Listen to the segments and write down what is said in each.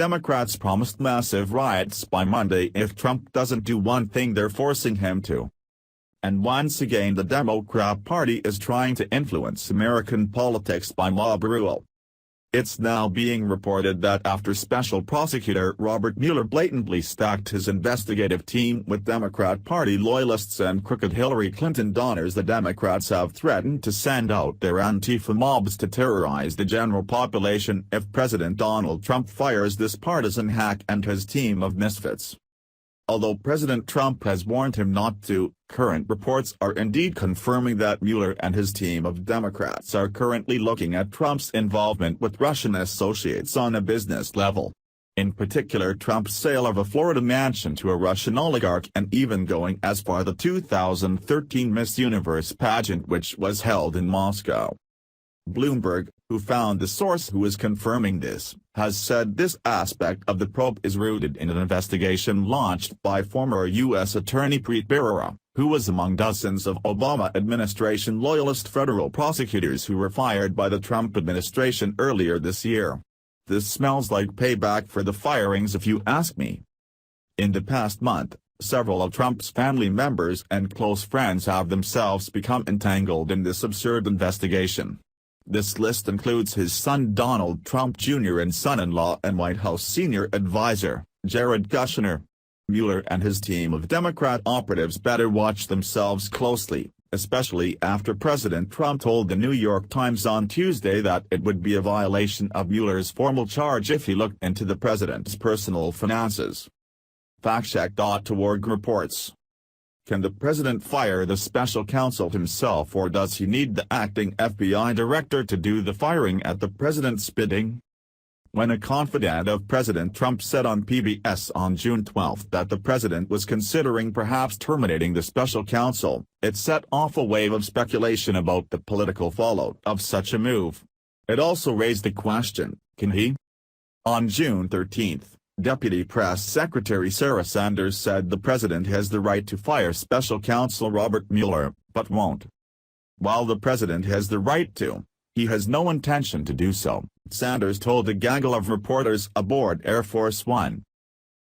Democrats promised massive riots by Monday if Trump doesn't do one thing they're forcing him to. And once again the Democrat Party is trying to influence American politics by mob rule. It's now being reported that after Special Prosecutor Robert Mueller blatantly stacked his investigative team with Democrat Party loyalists and crooked Hillary Clinton donors, the Democrats have threatened to send out their Antifa mobs to terrorize the general population if President Donald Trump fires this partisan hack and his team of misfits. Although President Trump has warned him not to, current reports are indeed confirming that Mueller and his team of Democrats are currently looking at Trump's involvement with Russian associates on a business level. In particular, Trump's sale of a Florida mansion to a Russian oligarch, and even going as far the 2013 Miss Universe pageant, which was held in Moscow. Bloomberg, who found the source who is confirming this, has said this aspect of the probe is rooted in an investigation launched by former U.S. Attorney Preet Bharara, who was among dozens of Obama administration loyalist federal prosecutors who were fired by the Trump administration earlier this year. This smells like payback for the firings if you ask me. In the past month, several of Trump's family members and close friends have themselves become entangled in this absurd investigation. This list includes his son Donald Trump Jr. and son-in-law and White House senior advisor, Jared Kushner. Mueller and his team of Democrat operatives better watch themselves closely, especially after President Trump told the New York Times on Tuesday that it would be a violation of Mueller's formal charge if he looked into the president's personal finances. FactCheck.org reports. Can the president fire the special counsel himself, or does he need the acting FBI director to do the firing at the president's bidding? When a confidant of President Trump said on PBS on June 12 that the president was considering perhaps terminating the special counsel, it set off a wave of speculation about the political fallout of such a move. It also raised the question, can he? On June 13, Deputy Press Secretary Sarah Sanders said the president has the right to fire Special Counsel Robert Mueller, but won't. While the president has the right to, he has no intention to do so, Sanders told a gaggle of reporters aboard Air Force One.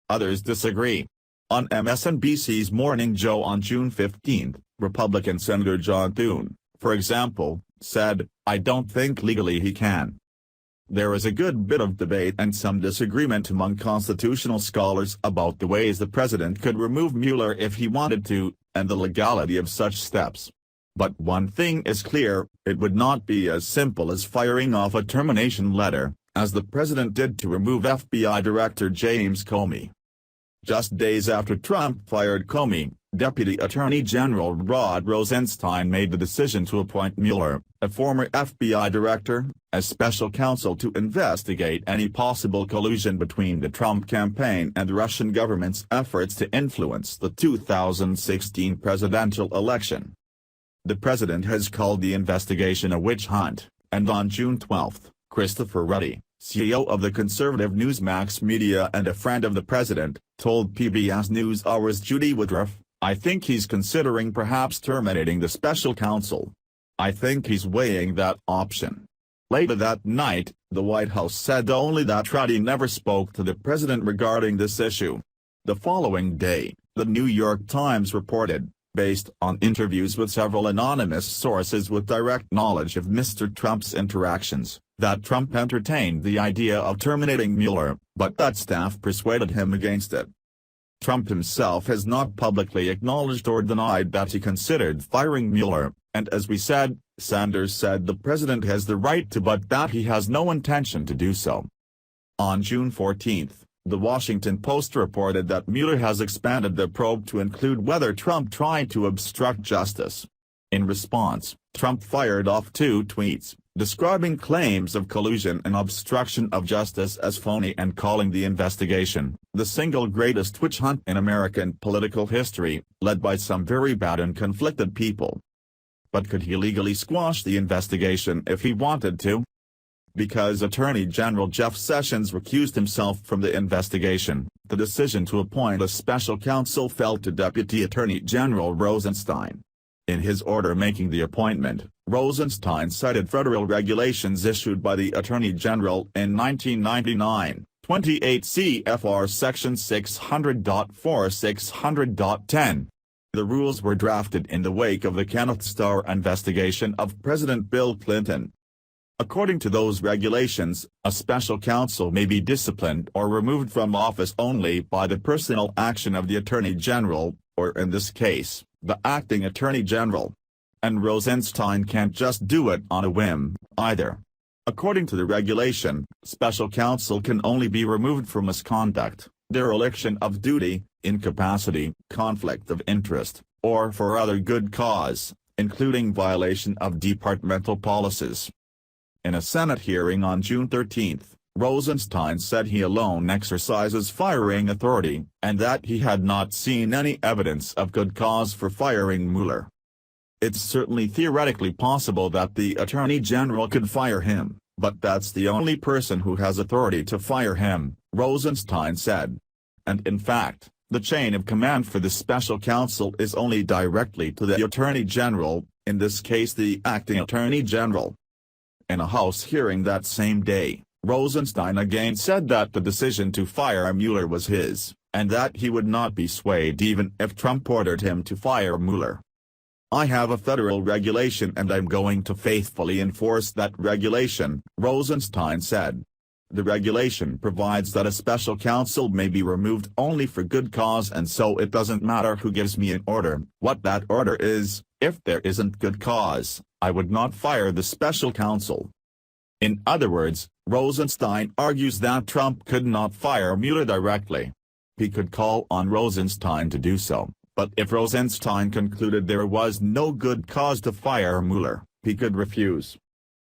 Others disagree. On MSNBC's Morning Joe on June 15, Republican Senator John Thune, for example, said, "I don't think legally he can." There is a good bit of debate and some disagreement among constitutional scholars about the ways the president could remove Mueller if he wanted to, and the legality of such steps. But one thing is clear, it would not be as simple as firing off a termination letter, as the president did to remove FBI Director James Comey. Just days after Trump fired Comey, Deputy Attorney General Rod Rosenstein made the decision to appoint Mueller, a former FBI director, as special counsel to investigate any possible collusion between the Trump campaign and the Russian government's efforts to influence the 2016 presidential election. The president has called the investigation a witch hunt, and on June 12, Christopher Ruddy, CEO of the conservative Newsmax Media and a friend of the president, told PBS NewsHour's Judy Woodruff, "I think he's considering perhaps terminating the special counsel. I think he's weighing that option." Later that night, the White House said only that Ruddy never spoke to the president regarding this issue. The following day, the New York Times reported, based on interviews with several anonymous sources with direct knowledge of Mr. Trump's interactions, that Trump entertained the idea of terminating Mueller, but that staff persuaded him against it. Trump himself has not publicly acknowledged or denied that he considered firing Mueller, and as we said, Sanders said the president has the right to, but that he has no intention to do so. On June 14, The Washington Post reported that Mueller has expanded the probe to include whether Trump tried to obstruct justice. In response, Trump fired off 2 tweets, describing claims of collusion and obstruction of justice as phony and calling the investigation the single greatest witch hunt in American political history, led by some very bad and conflicted people. But could he legally squash the investigation if he wanted to? Because Attorney General Jeff Sessions recused himself from the investigation, the decision to appoint a special counsel fell to Deputy Attorney General Rosenstein. In his order making the appointment, Rosenstein cited federal regulations issued by the Attorney General in 1999, 28 CFR Section 600.4 600.10. The rules were drafted in the wake of the Kenneth Starr investigation of President Bill Clinton. According to those regulations, a special counsel may be disciplined or removed from office only by the personal action of the Attorney General, or in this case, the Acting Attorney General. And Rosenstein can't just do it on a whim, either. According to the regulation, special counsel can only be removed for misconduct, dereliction of duty, incapacity, conflict of interest, or for other good cause, including violation of departmental policies. In a Senate hearing on June 13, Rosenstein said he alone exercises firing authority, and that he had not seen any evidence of good cause for firing Mueller. It's certainly theoretically possible that the Attorney General could fire him, but that's the only person who has authority to fire him, Rosenstein said. And in fact, the chain of command for the special counsel is only directly to the Attorney General, in this case the Acting Attorney General. In a House hearing that same day, Rosenstein again said that the decision to fire Mueller was his, and that he would not be swayed even if Trump ordered him to fire Mueller. "I have a federal regulation and I'm going to faithfully enforce that regulation," Rosenstein said. The regulation provides that a special counsel may be removed only for good cause, and so it doesn't matter who gives me an order, what that order is. If there isn't good cause, I would not fire the special counsel. In other words, Rosenstein argues that Trump could not fire Mueller directly. He could call on Rosenstein to do so, but if Rosenstein concluded there was no good cause to fire Mueller, he could refuse.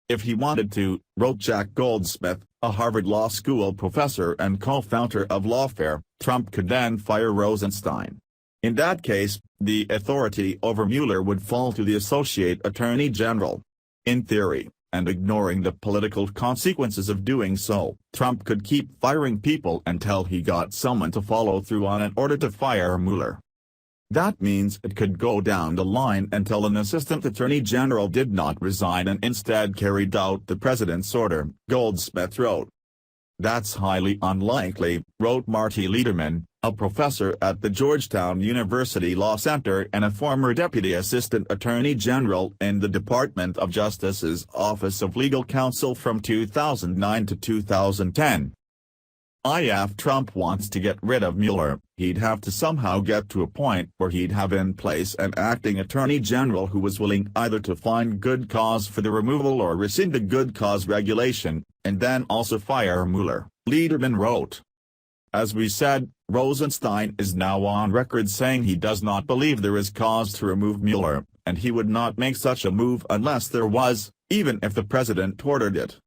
If he wanted to, wrote Jack Goldsmith, a Harvard Law School professor and co-founder of Lawfare, Trump could then fire Rosenstein. In that case, the authority over Mueller would fall to the Associate Attorney General. In theory, and ignoring the political consequences of doing so, Trump could keep firing people until he got someone to follow through on an order to fire Mueller. That means it could go down the line until an Assistant Attorney General did not resign and instead carried out the president's order, Goldsmith wrote. That's highly unlikely, wrote Marty Lederman, a professor at the Georgetown University Law Center and a former Deputy Assistant Attorney General in the Department of Justice's Office of Legal Counsel from 2009 to 2010. If Trump wants to get rid of Mueller, he'd have to somehow get to a point where he'd have in place an acting attorney general who was willing either to find good cause for the removal or rescind the good cause regulation, and then also fire Mueller, Lederman wrote. As we said, Rosenstein is now on record saying he does not believe there is cause to remove Mueller, and he would not make such a move unless there was, even if the president ordered it.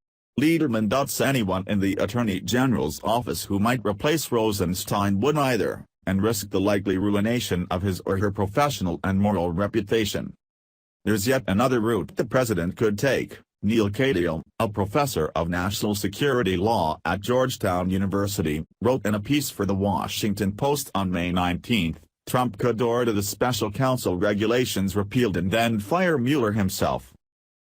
Lederman doubts anyone in the Attorney General's office who might replace Rosenstein would either, and risk the likely ruination of his or her professional and moral reputation. There's yet another route the president could take. Neil Katyal, a professor of national security law at Georgetown University, wrote in a piece for The Washington Post on May 19, Trump could order the special counsel regulations repealed and then fire Mueller himself.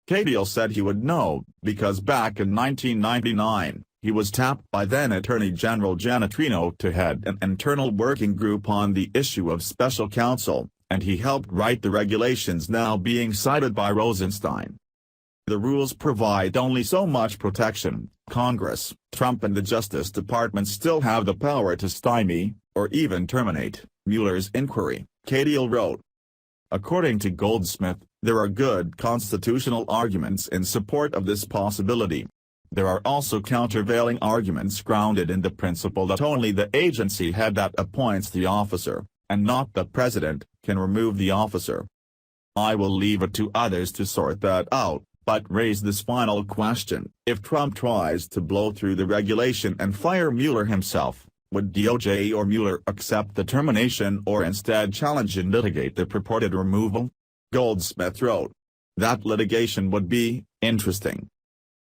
Katyal said he would know, because back in 1999, he was tapped by then Attorney General Janet Reno to head an internal working group on the issue of special counsel, and he helped write the regulations now being cited by Rosenstein. The rules provide only so much protection. Congress, Trump and the Justice Department still have the power to stymie, or even terminate, Mueller's inquiry, Katyal wrote. According to Goldsmith, there are good constitutional arguments in support of this possibility. There are also countervailing arguments grounded in the principle that only the agency head that appoints the officer, and not the president, can remove the officer. I will leave it to others to sort that out, but raise this final question: if Trump tries to blow through the regulation and fire Mueller himself, would DOJ or Mueller accept the termination or instead challenge and litigate the purported removal? Goldsmith wrote. That litigation would be interesting.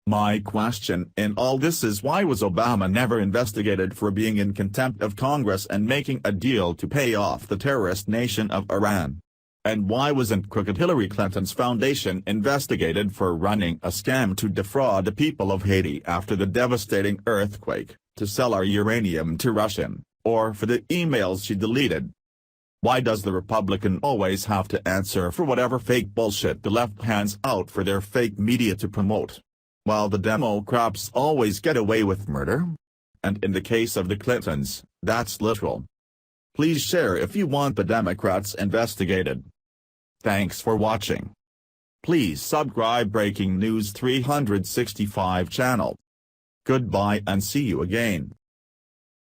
My question in all this is, why was Obama never investigated for being in contempt of Congress and making a deal to pay off the terrorist nation of Iran? And why wasn't crooked Hillary Clinton's foundation investigated for running a scam to defraud the people of Haiti after the devastating earthquake, To sell our uranium to Russia, or for the emails she deleted? Why does the Republican always have to answer for whatever fake bullshit the left hands out for their fake media to promote, while the Democrats always get away with murder? And in the case of the Clintons, that's literal. Please share if you want the Democrats investigated. Thanks for watching. Please subscribe Breaking News 365 channel. Goodbye and see you again.